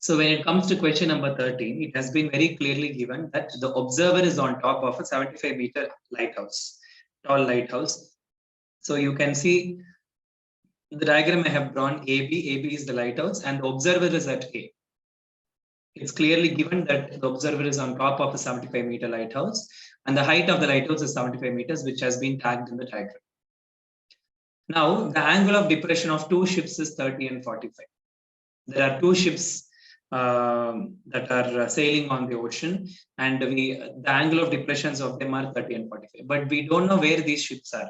So when it comes to question number 13, it has been very clearly given that the observer is on top of a 75-meter lighthouse, tall lighthouse. So you can see the diagram I have drawn AB. AB is the lighthouse and the observer is at A. It's clearly given that the observer is on top of a 75-meter lighthouse and the height of the lighthouse is 75 meters, which has been tagged in the diagram. Now, the angle of depression of two ships is 30 and 45. There are two ships that are sailing on the ocean, and the angle of depressions of them are 30 and 45. But we don't know where these ships are.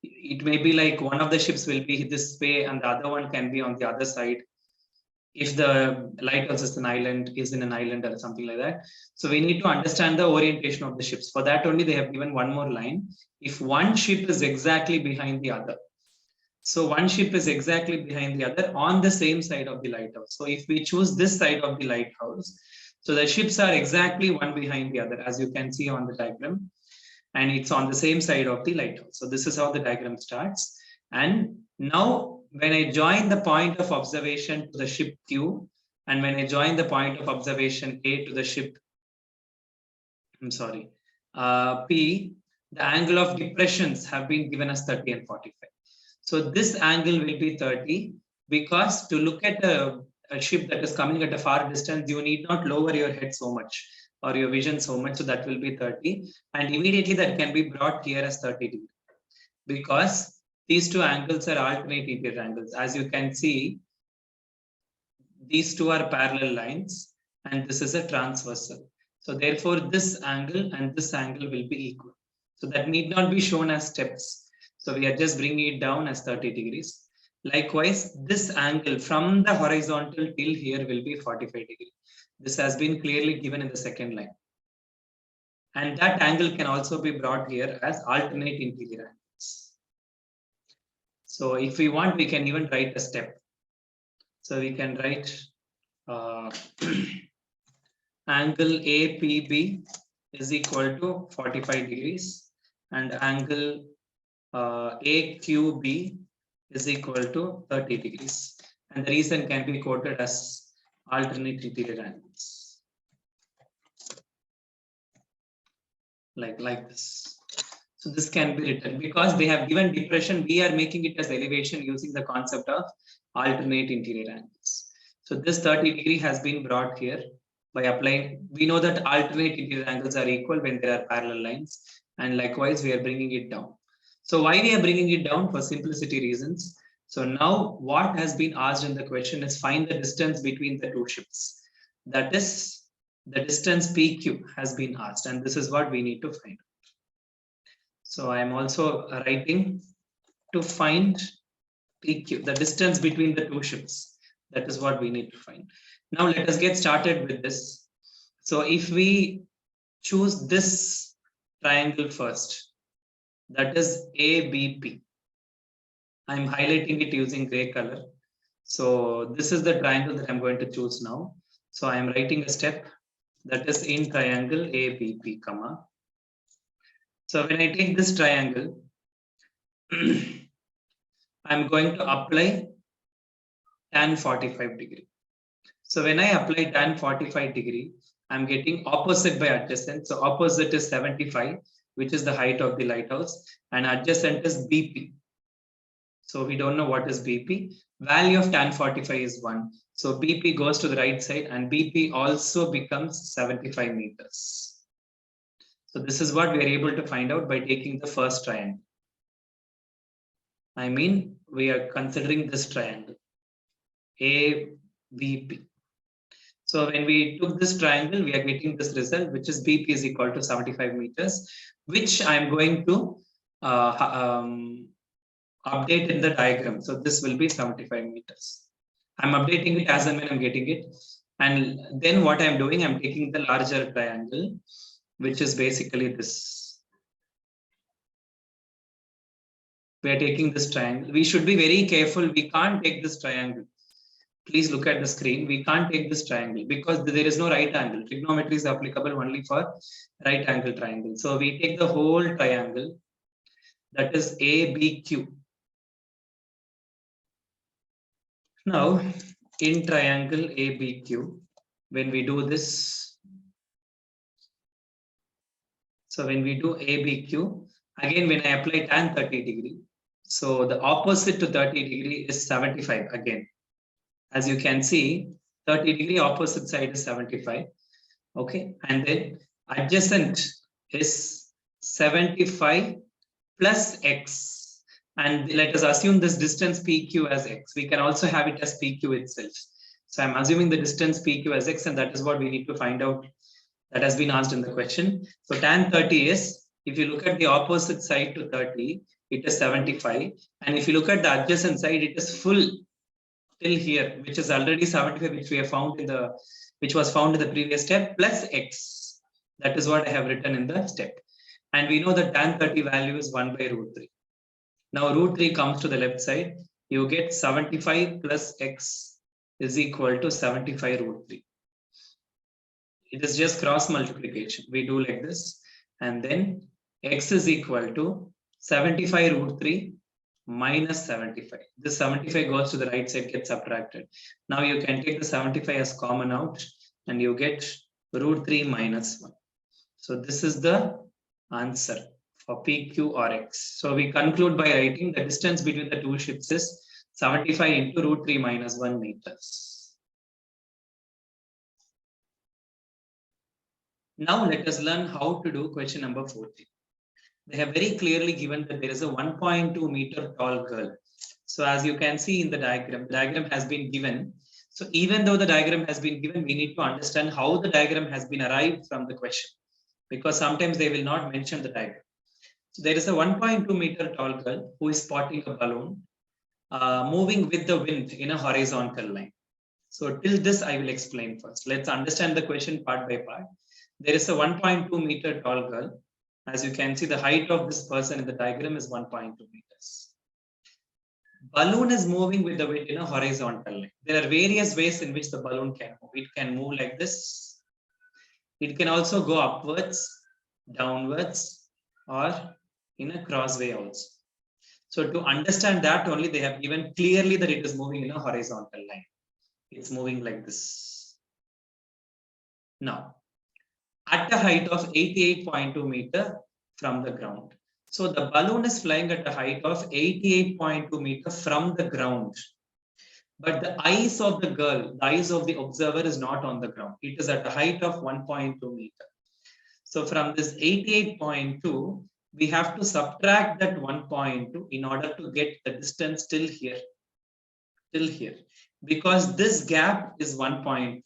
It may be like one of the ships will be this way and the other one can be on the other side. If the lighthouse is in an island or something like that. So we need to understand the orientation of the ships. For that only they have given one more line. If one ship is exactly behind the other. So one ship is exactly behind the other on the same side of the lighthouse. So if we choose this side of the lighthouse, so the ships are exactly one behind the other, as you can see on the diagram. And it's on the same side of the lighthouse. So this is how the diagram starts. And now when I join the point of observation to the ship Q, and when I join the point of observation A to the ship, P, the angle of depressions have been given as 30 and 45. So this angle will be 30 because to look at a ship that is coming at a far distance, you need not lower your head so much or your vision so much. So that will be 30. And immediately that can be brought here as 30 degrees because these two angles are alternate interior angles. As you can see, these two are parallel lines and this is a transversal. So therefore, this angle and this angle will be equal. So that need not be shown as steps. So we are just bringing it down as 30 degrees. Likewise, this angle from the horizontal till here will be 45 degrees. This has been clearly given in the second line. And that angle can also be brought here as alternate interior angles. So if we want, we can even write a step. So we can write angle APB is equal to 45 degrees and angle AQB is equal to 30 degrees. And the reason can be quoted as alternate interior angles. Like this. So this can be written because they have given depression. We are making it as elevation using the concept of alternate interior angles. So this 30 degree has been brought here by applying. We know that alternate interior angles are equal when there are parallel lines. And likewise, we are bringing it down. So why we are bringing it down? For simplicity reasons. So now what has been asked in the question is find the distance between the two ships. That is the distance PQ has been asked. And this is what we need to find. So I am also writing to find PQ, the distance between the two ships. That is what we need to find. Now let us get started with this. So if we choose this triangle first, that is ABP. I'm highlighting it using gray color. So this is the triangle that I'm going to choose now. So I'm writing a step that is in triangle ABP, comma. So when I take this triangle, I'm going to apply tan 45 degree. So when I apply tan 45 degree, I'm getting opposite by adjacent. So opposite is 75, which is the height of the lighthouse, and adjacent is BP. So we don't know what is BP. Value of tan 45 is 1. So BP goes to the right side and BP also becomes 75 meters. So this is what we are able to find out by taking the first triangle. I mean, we are considering this triangle, ABP. So when we took this triangle, we are getting this result, which is BP is equal to 75 meters, which I'm going to update in the diagram. So this will be 75 meters. I'm updating it as and when I'm getting it. And then what I'm doing, I'm taking the larger triangle, which is basically this. We are taking this triangle. We should be very careful. We can't take this triangle. Please look at the screen. We can't take this triangle because there is no right angle. Trigonometry is applicable only for right angle triangle. So we take the whole triangle, that is ABQ. Now, in triangle ABQ, when we do this, so when we do ABQ, again, when I apply tan 30 degree, so the opposite to 30 degree is 75 again. As you can see, 30 degree opposite side is 75. Okay, and then adjacent is 75 plus x. And let us assume this distance PQ as x. We can also have it as PQ itself. So I'm assuming the distance PQ as x, and that is what we need to find out. That has been asked in the question. So tan 30 is, if you look at the opposite side to 30, it is 75. And if you look at the adjacent side, it is full till here, which is already 75, which we have found in the, which was found in the previous step, plus x. That is what I have written in the step. And we know that tan 30 value is 1 by root 3. Now root 3 comes to the left side. You get 75 plus x is equal to 75 root 3. It is just cross multiplication. We do like this. And then x is equal to 75 root 3 minus 75. This 75 goes to the right side, gets subtracted. Now you can take the 75 as common out and you get root 3 minus 1. So this is the answer for PQ or X. So we conclude by writing the distance between the two ships is 75 into root 3 minus 1 meters. Now let us learn how to do question number 14. They have very clearly given that there is a 1.2 meter tall girl. So as you can see in the diagram has been given. So even though the diagram has been given, we need to understand how the diagram has been arrived from the question, because sometimes they will not mention the diagram. So there is a 1.2 meter tall girl who is spotting a balloon moving with the wind in a horizontal line. So till this I will explain first. Let's understand the question part by part. There is a 1.2 meter tall girl. As you can see, the height of this person in the diagram is 1.2 meters. Balloon is moving with the wind in a horizontal line. There are various ways in which the balloon can move. It can move like this. It can also go upwards, downwards, or in a crossway also. So to understand that only, they have given clearly that it is moving in a horizontal line. It's moving like this. Now, at a height of 88.2 meter from the ground. So the balloon is flying at a height of 88.2 meter from the ground. But the eyes of the girl, the eyes of the observer is not on the ground. It is at a height of 1.2 meter. So from this 88.2, we have to subtract that 1.2 in order to get the distance till here. Till here. Because this gap is 1.2.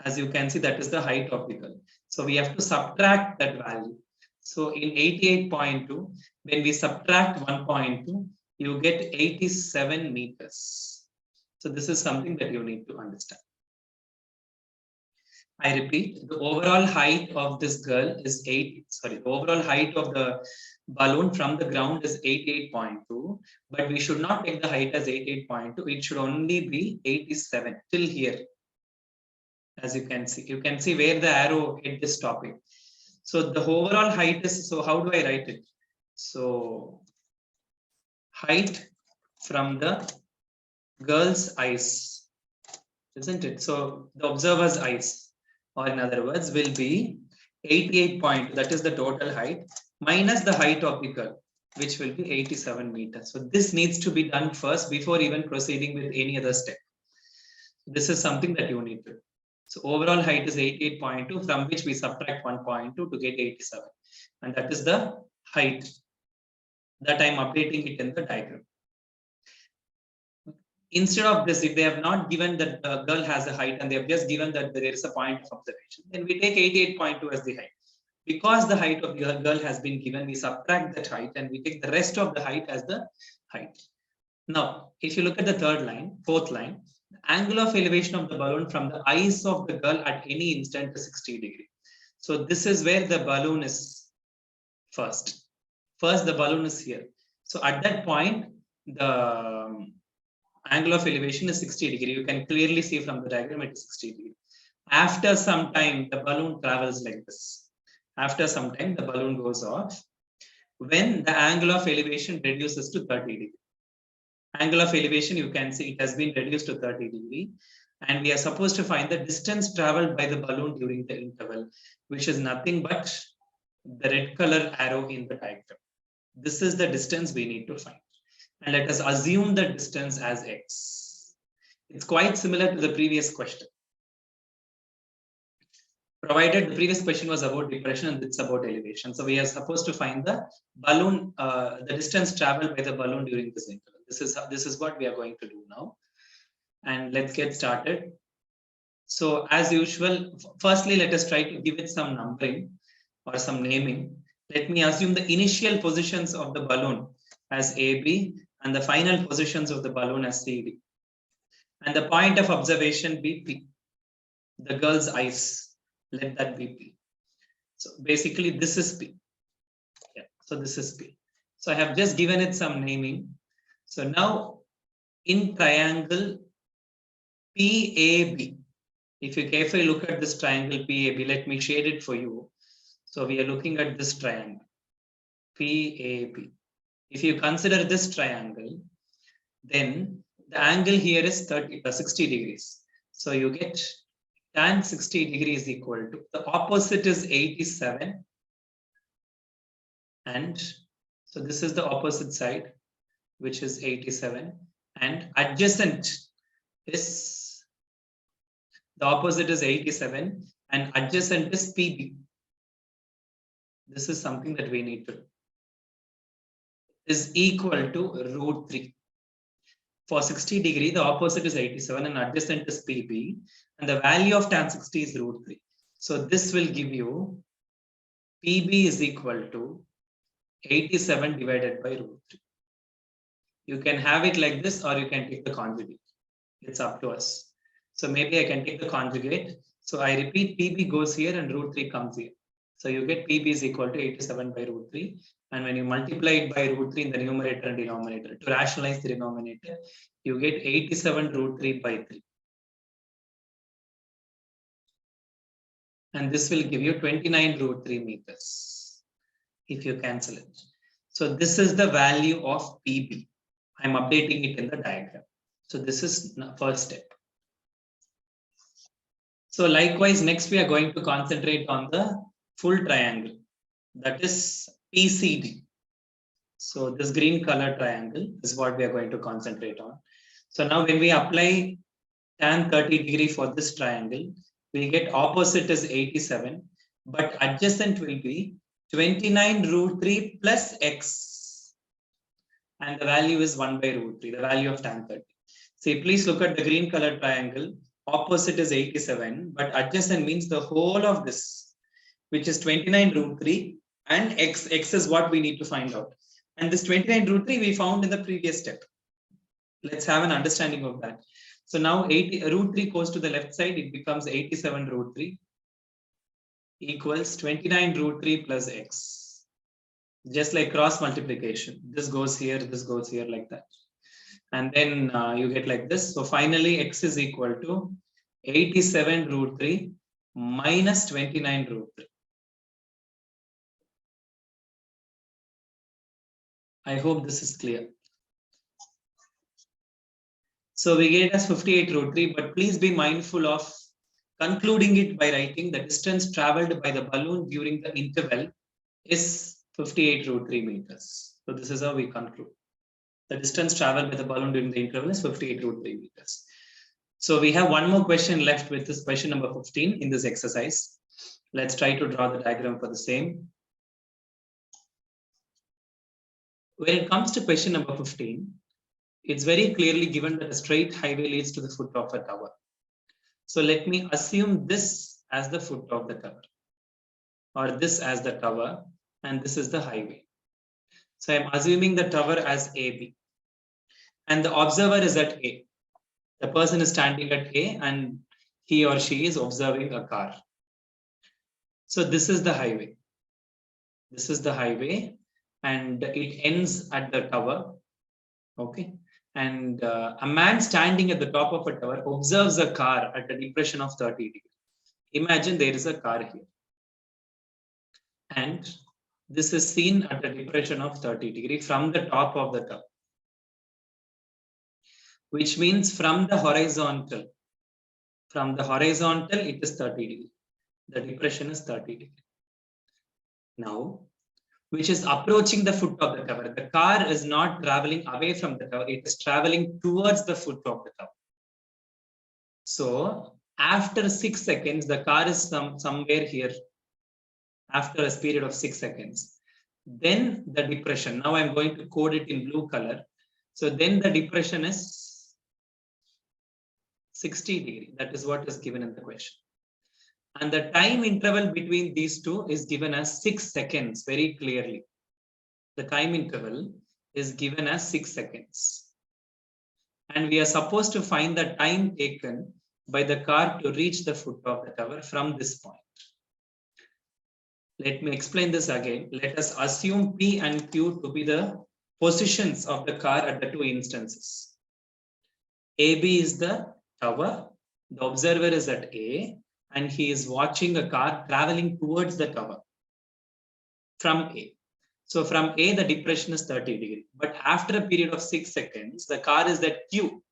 As you can see, that is the height of the girl. So we have to subtract that value. So in 88.2, when we subtract 1.2, you get 87 meters. So this is something that you need to understand. I repeat, the overall height of this girl is the overall height of the balloon from the ground is 88.2, but we should not take the height as 88.2. It should only be 87 till here. As you can see where the arrow hit this topic. So the overall height is, so how do I write it? So height from the girl's eyes, isn't it? So the observer's eyes, or in other words, will be 88 that is the total height, minus the height of the girl, which will be 87 meters. So this needs to be done first before even proceeding with any other step. This is something that you need to do. So overall height is 88.2, from which we subtract 1.2 to get 87. And that is the height that I'm updating it in the diagram. Instead of this, if they have not given that the girl has a height and they have just given that there is a point of observation, then we take 88.2 as the height. Because the height of the girl has been given, we subtract that height and we take the rest of the height as the height. Now, if you look at the fourth line, the angle of elevation of the balloon from the eyes of the girl at any instant is 60 degrees. So this is where the balloon is first. First, the balloon is here. So at that point, the angle of elevation is 60 degrees. You can clearly see from the diagram it is 60 degrees. After some time, the balloon travels like this. After some time, the balloon goes off when the angle of elevation reduces to 30 degrees. Angle of elevation, you can see it has been reduced to 30 degrees. And we are supposed to find the distance traveled by the balloon during the interval, which is nothing but the red color arrow in the diagram. This is the distance we need to find. And let us assume the distance as x. It's quite similar to the previous question. Provided the previous question was about depression and it's about elevation. So we are supposed to find the balloon, the distance traveled by the balloon during this interval. This is what we are going to do now. And let's get started. So as usual, firstly, let us try to give it some numbering or some naming. Let me assume the initial positions of the balloon as AB and the final positions of the balloon as CD. And the point of observation be P. The girl's eyes, let that be P. So basically this is P. Yeah, so this is P. So I have just given it some naming. So now in triangle PAB, if you carefully look at this triangle PAB, let me shade it for you. So we are looking at this triangle PAB. If you consider this triangle, then the angle here is 60 degrees. So you get tan 60 degrees equal to, the opposite is 87. And so this is the opposite side, which is 87. And adjacent is, the opposite is 87 and adjacent is PB. This is something that we need to do. Is equal to root 3. For 60 degree, the opposite is 87 and adjacent is PB. And the value of tan 60 is root 3. So this will give you PB is equal to 87 divided by root 3. You can have it like this or you can take the conjugate. It's up to us. So maybe I can take the conjugate. So I repeat, PB goes here and root 3 comes here. So you get PB is equal to 87 by root 3. And when you multiply it by root 3 in the numerator and denominator, to rationalize the denominator, you get 87 root 3 by 3. And this will give you 29 root 3 meters if you cancel it. So this is the value of PB. I'm updating it in the diagram. So this is the first step. So likewise, next we are going to concentrate on the full triangle, that is PCD. So this green color triangle is what we are going to concentrate on. So now when we apply tan 30 degree for this triangle, we get opposite is 87, but adjacent will be 29 root 3 plus x. And the value is 1 by root 3, the value of tan 30. See, please look at the green color triangle. Opposite is 87, but adjacent means the whole of this, which is 29 root 3 and x. X is what we need to find out. And this 29 root 3 we found in the previous step. Let's have an understanding of that. So now root 3 goes to the left side. It becomes 87 root 3 equals 29 root 3 plus x. Just like cross multiplication. This goes here like that. And then you get like this. So finally, x is equal to 87 root 3 minus 29 root 3. I hope this is clear. So we get as 58 root 3, but please be mindful of concluding it by writing the distance traveled by the balloon during the interval is 58 root 3 meters. So this is how we conclude. The distance traveled by the balloon during the interval is 58 root 3 meters. So we have one more question left with this question number 15 in this exercise. Let's try to draw the diagram for the same. When it comes to question number 15, it's very clearly given that a straight highway leads to the foot of a tower. So let me assume this as the foot of the tower, or this as the tower, and this is the highway. So I'm assuming the tower as AB. And the observer is at A. The person is standing at A and he or she is observing a car. So this is the highway. This is the highway and it ends at the tower. Okay. And a man standing at the top of a tower observes a car at a depression of 30 degrees. Imagine there is a car here. And this is seen at a depression of 30 degrees from the top of the tower. Which means from the horizontal, From the horizontal, it is 30 degree. The depression is 30 degree. Now, which is approaching the foot of the tower. The car is not traveling away from the tower. It is traveling towards the foot of the tower. So after 6 seconds, the car is somewhere here. After a period of 6 seconds, then the depression. Now I'm going to code it in blue color. So then the depression is 60 degree. That is what is given in the question. And the time interval between these two is given as 6 seconds very clearly. The time interval is given as 6 seconds. And we are supposed to find the time taken by the car to reach the foot of the tower from this point. Let me explain this again. Let us assume P and Q to be the positions of the car at the two instances. AB is the tower. The observer is at A, and he is watching a car traveling towards the tower from A. So from A, the depression is 30 degree. But after a period of 6 seconds, the car is at Q.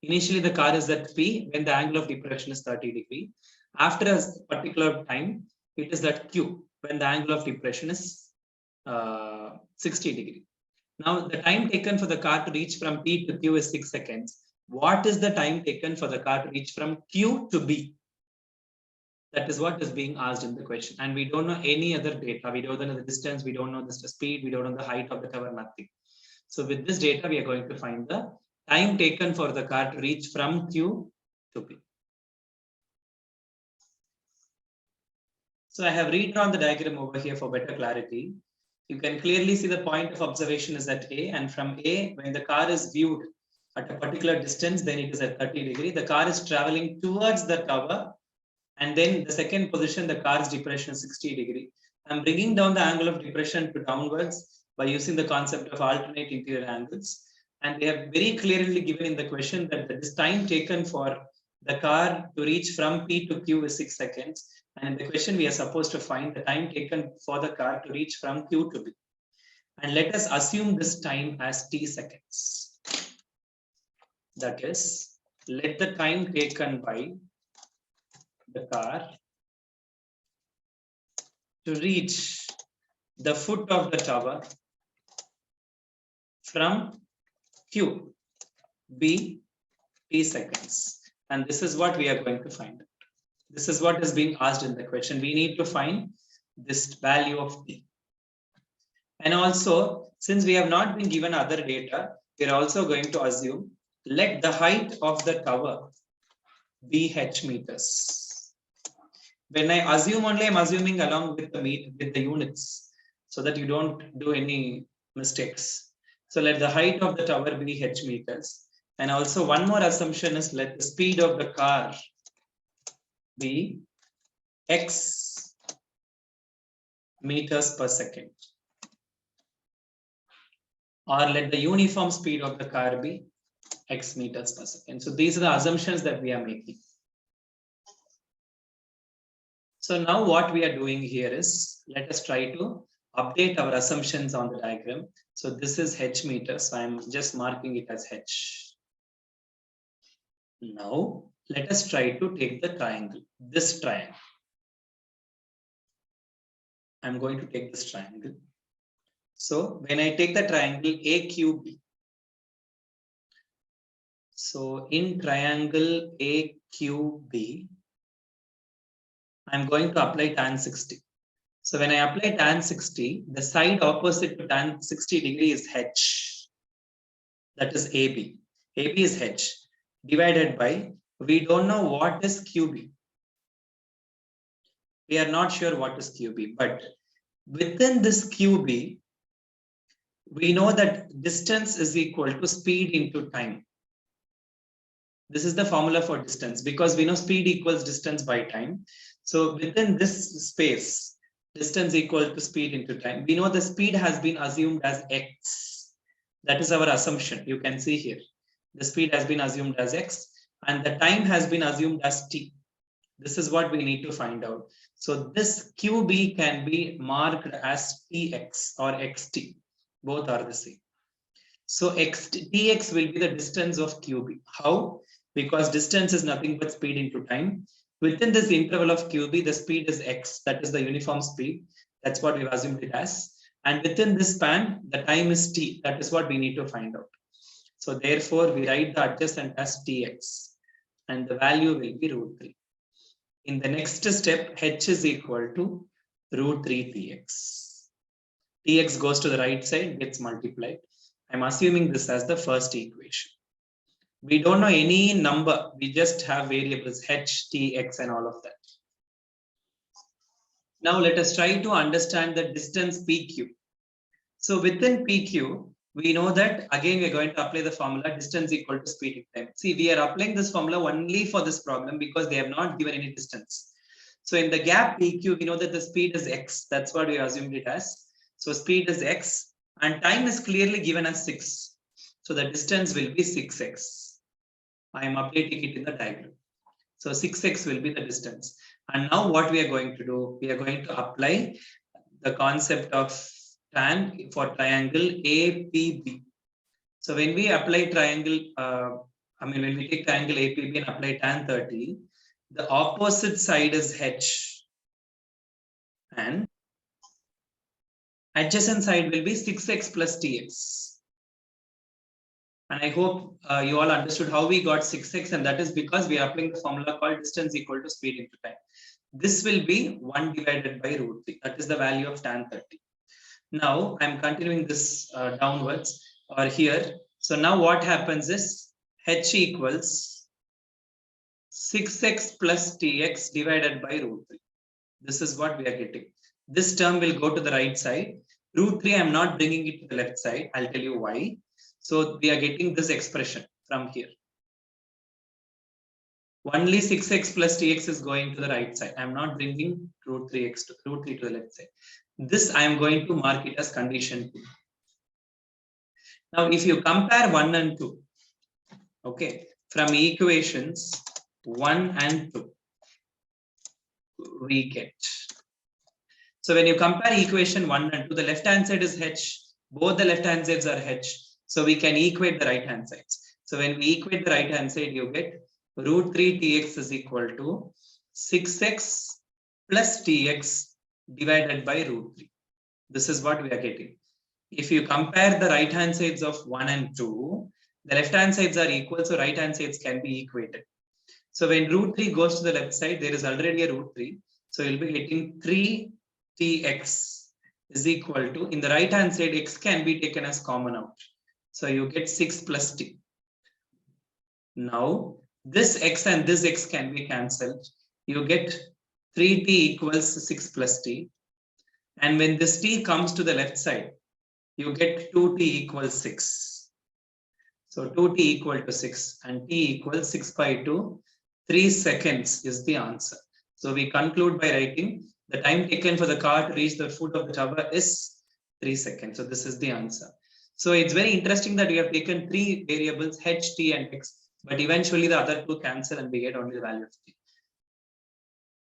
Initially, the car is at P when the angle of depression is 30 degree. After a particular time, it is at Q when the angle of depression is 60 degree. Now, the time taken for the car to reach from P to Q is 6 seconds. What is the time taken for the car to reach from Q to B? That is what is being asked in the question. And we don't know any other data. We don't know the distance. We don't know the speed. We don't know the height of the tower, nothing. So with this data, we are going to find the time taken for the car to reach from Q to P. So I have redrawn the diagram over here for better clarity. You can clearly see the point of observation is at A, and from A, when the car is viewed at a particular distance, then it is at 30 degree. The car is traveling towards the tower, and then the second position, the car's depression is 60 degree. I'm bringing down the angle of depression to downwards by using the concept of alternate interior angles. And they have very clearly given in the question that this time taken for the car to reach from P to Q is 6 seconds. And in the question, we are supposed to find the time taken for the car to reach from Q to B. And let us assume this time as T seconds. That is, let the time taken by the car to reach the foot of the tower from Q be T seconds. And this is what we are going to find. This is what is being asked in the question. We need to find this value of T. And also, since we have not been given other data, we are also going to assume let the height of the tower be h meters. When I assume only, I'm assuming along with the units so that you don't do any mistakes. So let the height of the tower be h meters. And also one more assumption is let the speed of the car be x meters per second. Or let the uniform speed of the car be x meters per second. So these are the assumptions that we are making. So now what we are doing here is, let us try to update our assumptions on the diagram. So this is h meters, so I'm just marking it as h. Now let us try to take the triangle, this triangle. I'm going to take this triangle. So when I take the triangle AQB, so in triangle AQB, I'm going to apply tan 60. So when I apply tan 60, the side opposite to tan 60 degree is h. That is AB. AB is h divided by, we don't know what is QB. We are not sure what is QB, but within this QB, we know that distance is equal to speed into time. This is the formula for distance because we know speed equals distance by time. So within this space, distance equal to speed into time. We know the speed has been assumed as x. That is our assumption. You can see here. The speed has been assumed as x and the time has been assumed as t. This is what we need to find out. So this QB can be marked as tx or xt. Both are the same. So tx will be the distance of QB. How? because distance is nothing but speed into time. Within this interval of QB, the speed is x, that is the uniform speed. That's what we've assumed it as. And within this span, the time is t. That is what we need to find out. So therefore, we write the adjacent as tx, and the value will be √3. In the next step, h is equal to √3 tx. Tx goes to the right side, gets multiplied. I'm assuming this as the first equation. We don't know any number. We just have variables h, t, x, and all of that. Now let us try to understand the distance PQ. So within PQ, we know that again we're going to apply the formula distance equal to speed in time. See, we are applying this formula only for this problem because they have not given any distance. So in the gap PQ, we know that the speed is x. That's what we assumed it as. So speed is x and time is clearly given as 6. So the distance will be 6x. I am updating it in the diagram. So 6x will be the distance. And now what we are going to do, we are going to apply the concept of tan for triangle APB. So when we apply triangle, when we take triangle APB and apply tan 30, the opposite side is h and adjacent side will be 6x plus tx. And I hope you all understood how we got 6x, and that is because we are applying the formula called distance equal to speed into time. This will be 1 divided by √3. That is the value of tan 30. Now I'm continuing this downwards or here. So now what happens is h equals 6x plus tx divided by √3. This is what we are getting. This term will go to the right side. √3, I'm not bringing it to the left side. I'll tell you why. So we are getting this expression from here. Only 6x plus tx is going to the right side. I'm not bringing √3 to the left side. This I am going to mark it as condition 2. Now, if you compare 1 and 2, okay, from equations 1 and 2, we get. So when you compare equation 1 and 2, the left hand side is h. Both the left hand sides are h. So we can equate the right hand sides. So when we equate the right hand side, you get √3 tx is equal to 6x plus tx divided by √3. This is what we are getting. If you compare the right hand sides of 1 and 2, the left hand sides are equal, so right hand sides can be equated. So when √3 goes to the left side, there is already a √3. So you'll be getting 3tx is equal to, in the right hand side, x can be taken as common out. So you get 6 plus t. Now, this x and this x can be cancelled. You get 3t equals 6 plus t. And when this t comes to the left side, you get 2t equals 6. So 2t equal to 6 and t equals 6 by 2. 3 seconds is the answer. So we conclude by writing the time taken for the car to reach the foot of the tower is 3 seconds. So this is the answer. So it's very interesting that we have taken 3 variables, h, t, and x, but eventually the other 2 cancel and we get only the value of t.